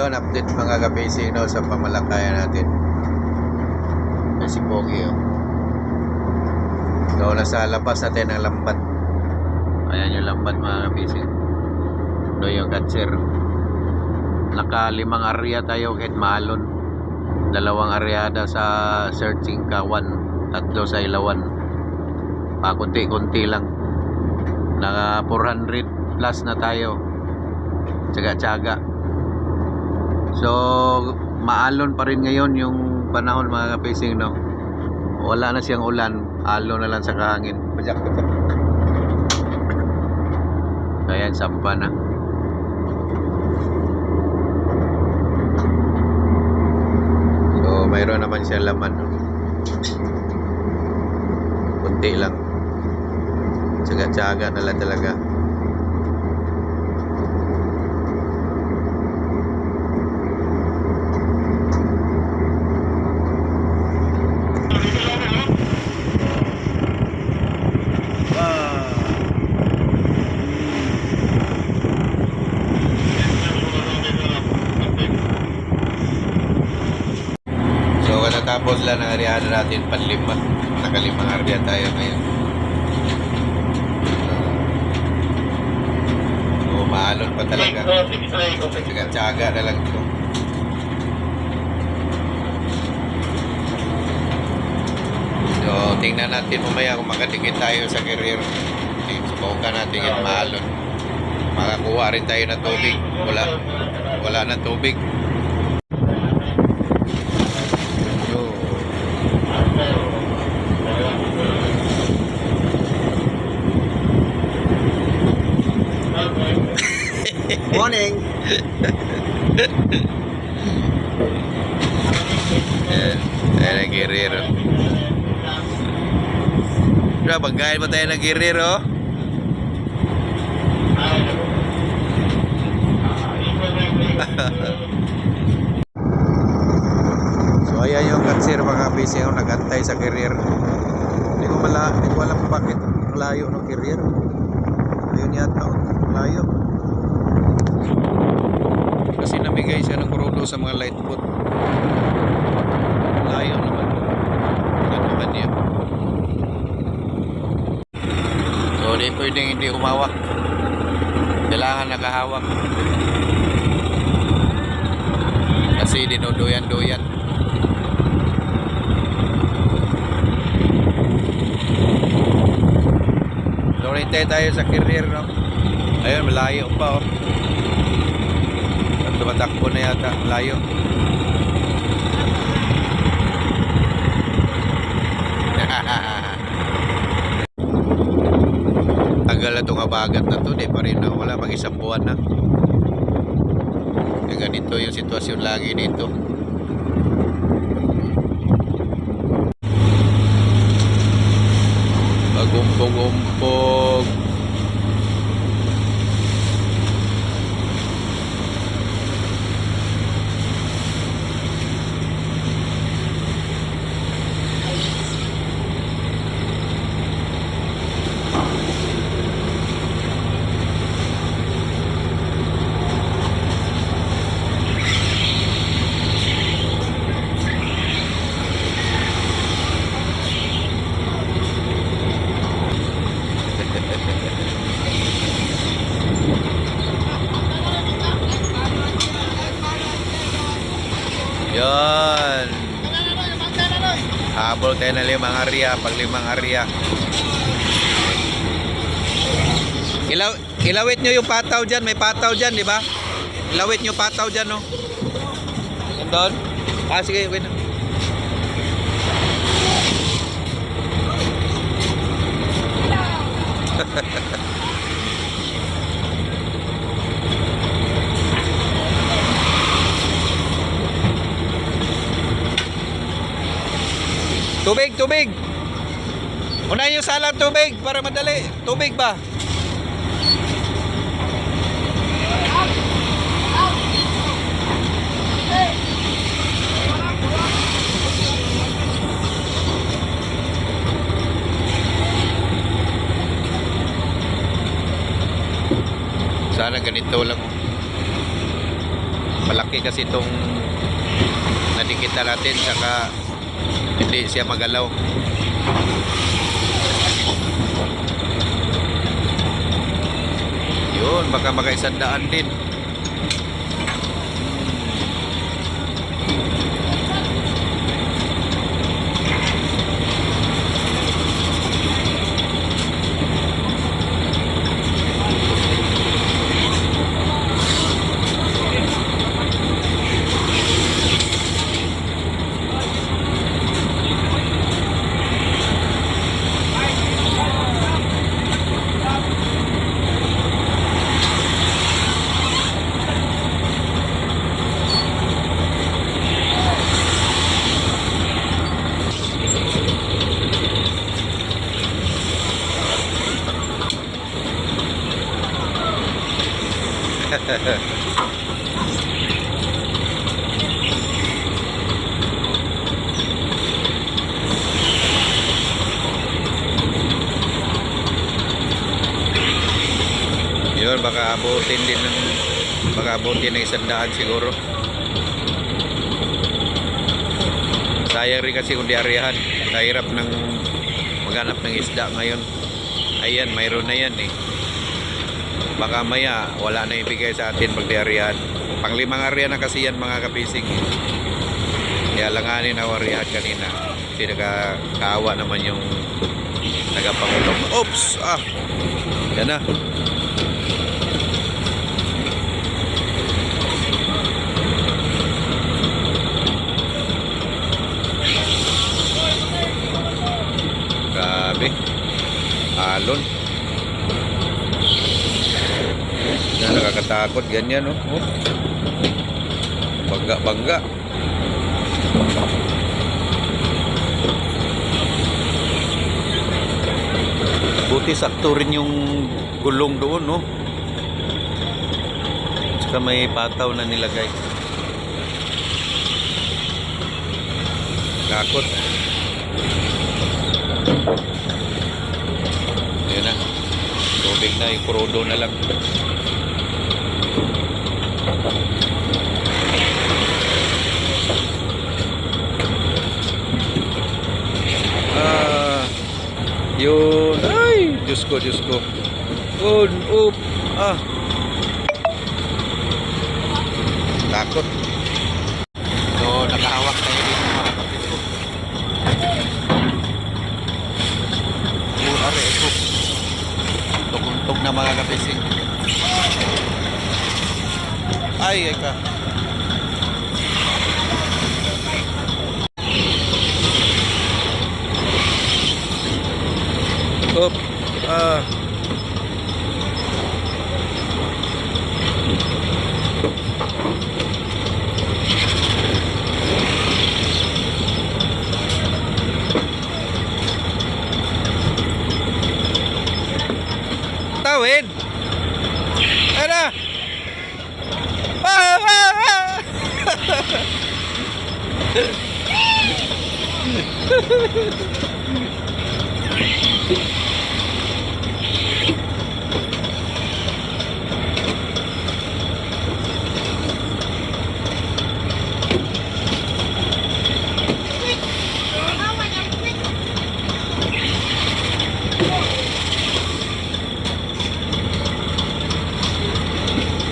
Ayun, update mga ka-facing no, sa pamalakayan natin. Ay, si Pogi oh. So, nasa labas natin ang lambat. Ayan yung lambat mga ka-facing. Ito yung catcher. Naka 5 area tayo kahit maalon. 2 areada sa searching kawan, 3 sa ilawan. Pakunti-kunti lang. Naka 400 plus na tayo. Tsaga-tsaga. So, maalon pa rin ngayon yung panahon mga ka-facing no. Wala na siyang ulan, alon na lang sa kahangin. Ayan, sampa na. So, mayroon naman siyang laman. Kunti lang. Tsaga-tsaga na lang talaga. Tapos lang ang area natin panlima. Nakalimang area tayo ngayon. So, maalon pa talaga. Tsaga-tsaga na lang ito. So, tingnan natin mamaya kung makadikit tayo sa career. Subukan natin yung maalon. Makakuha rin tayo ng tubig. Wala na tubig. Morning. Tayo na Guerrero. Banggain mo tayo na Guerrero. So ayan yung katsir mga busy ako nagantay sa career. Hindi ko alam bakit ang layo ng career. Ayun yata ang layo. Kasi namigay siya ng kurulo sa mga light boat. Layo naman. Gano'n niya. So di pwedeng hindi umawak. Kailangan nakahawak. Kasi dinuduyan-duyan. So hintay tayo sa career no. Ayun malayo pa oh. Tumatakbo na yata, layo. Tagal na itong abagat na ito, di pa rin na wala, mag-isang buwan na. Kaya ganito yung sitwasyon lagi dito. Magumpog-umpog. Yon. Habol tayo na 5 area, pag 5 area. Ilawit nyo yung pataw dyan, may pataw dyan, di ba? Ilawit nyo pataw dyan, no? Doon? Ah, sige, wait. Tubig, tubig. Unahin yung salang tubig para madali. Tubig ba? Sana ganito lang. malaki kasi itong nadikita natin, saka hindi siya magalaw. Yun, baka makaisandaan din. Yun, baka abutin din ng isang daan siguro. Sayang rin kasi kung di arihan. Kahirap ng maghanap ng isda ngayon. Ayan, mayroon na yan eh. Baka maya wala na ibigay sa atin pag di arihan. Panglimang arihan na kasi yan mga kapising. Kaya langanin na arihan kanina. Kasi nakakaawa naman yung tagapangulong. Oops! Yan na. Grabe. Alon. Yan, nakakatakot. Ganyan, oh. Bangga. Buti sakto rin yung gulong doon, no? Saka may pataw na nilagay. Takot. Ayan na. Tubig na, yung krudo na lang. Yun. Ay, Diyos ko. Takot. So, nakahawak tayo dito mga kapit ko. Are, ito. Tukuntog na mga kapising. Ay ka. Up. Tawid. Ano?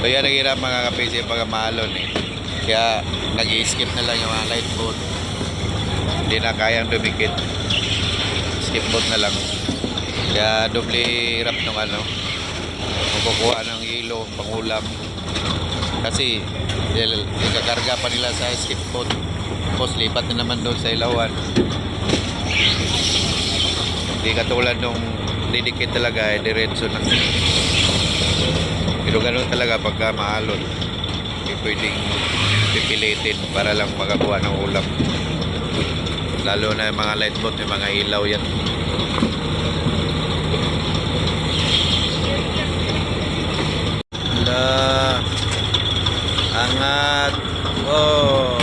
Kaya naghirap mga kapisi pag maalon eh. Kaya nag-i-skip na lang yung mga light boat. Hindi na kayang dumikit. Skip boat na lang. Kaya doble hirap ng ano. Magkukuha ng hilo, pangulam. Kasi ikakarga pa nila sa skip boat. Tapos lipat na naman doon sa ilawan. Hindi katulad nung didikit talaga eh, diretso ng. Pero ganoon talaga pagka maalon. Hindi pwedeng pipilitin para lang makakuha ng ulam. Lalo na yung mga light boat, yung mga ilaw yan. Angat. Oh.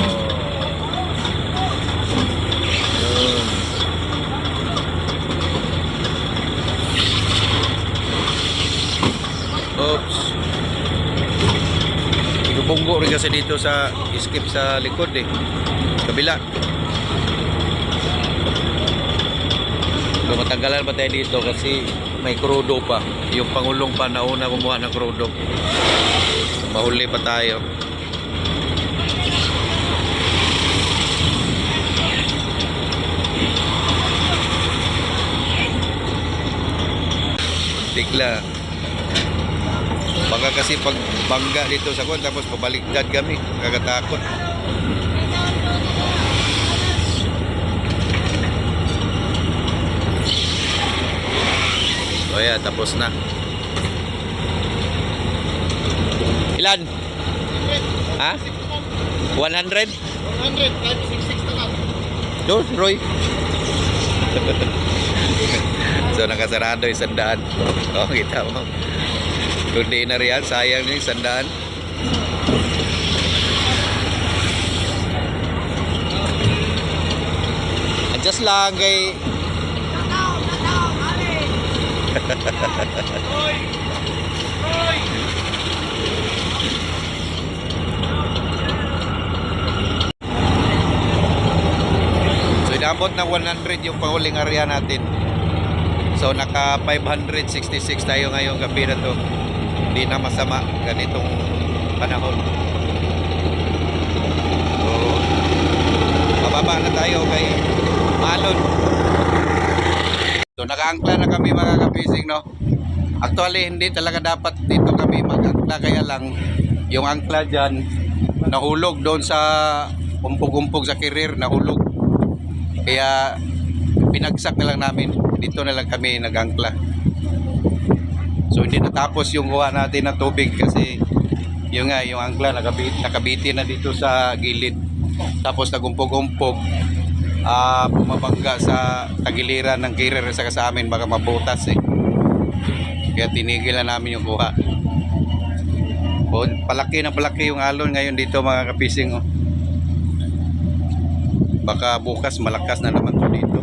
Yun. Oops. Bunggo Layo rin kasi dito sa skip sa likod eh. Kabila. So matanggalan pa tayo dito kasi may krudo pa. Yung Pangulong pa nauna kumuha ng krudo. Mahuli pa tayo. Tikla. Baka kasi pag bangga dito sa kwan tapos pabaliktad kami, kakatakot. So yeah, tapos na. Ilan? Ha? 100? 100, 566 na lang. Doon, Roy. So nakasarado yung 100. Oh, kita mo. Kundi na riyan, sayang yung 100. Adjust lang kay So inabot ng 100 yung panguling area natin. So naka 566 tayo ngayong gabi na to. Hindi na masama ganitong panahon. So mababa na tayo kay Malon. So nakaangkla na kami mga kapising, no. Actually hindi talaga dapat dito kami mag-angkla, kaya lang yung angkla dyan nahulog doon sa umpog-umpog sa Kirir, nahulog. Kaya pinagsak na lang namin. Dito na lang kami nag-angkla. So hindi natapos yung kuha natin ng tubig kasi yung nga yung angkla nakabiti na dito sa gilid. Tapos nagumpog-umpog, bumabangga sa tagiliran ng Kirir sa amin, baka mabutas eh. Kaya tinigil na namin yung kuha. O, palaki na palaki yung alon ngayon dito mga kapising. Oh. Baka bukas malakas na naman to dito.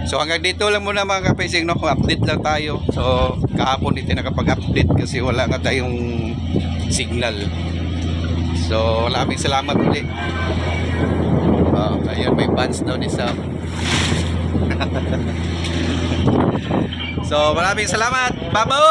So hanggang dito lang muna mga kapising, no? Update lang tayo. So kahapon dito nakapag-update kasi wala nga tayong signal. So maraming salamat ulit. Ayan, may bands daw ni Sam. So maraming salamat. Babo!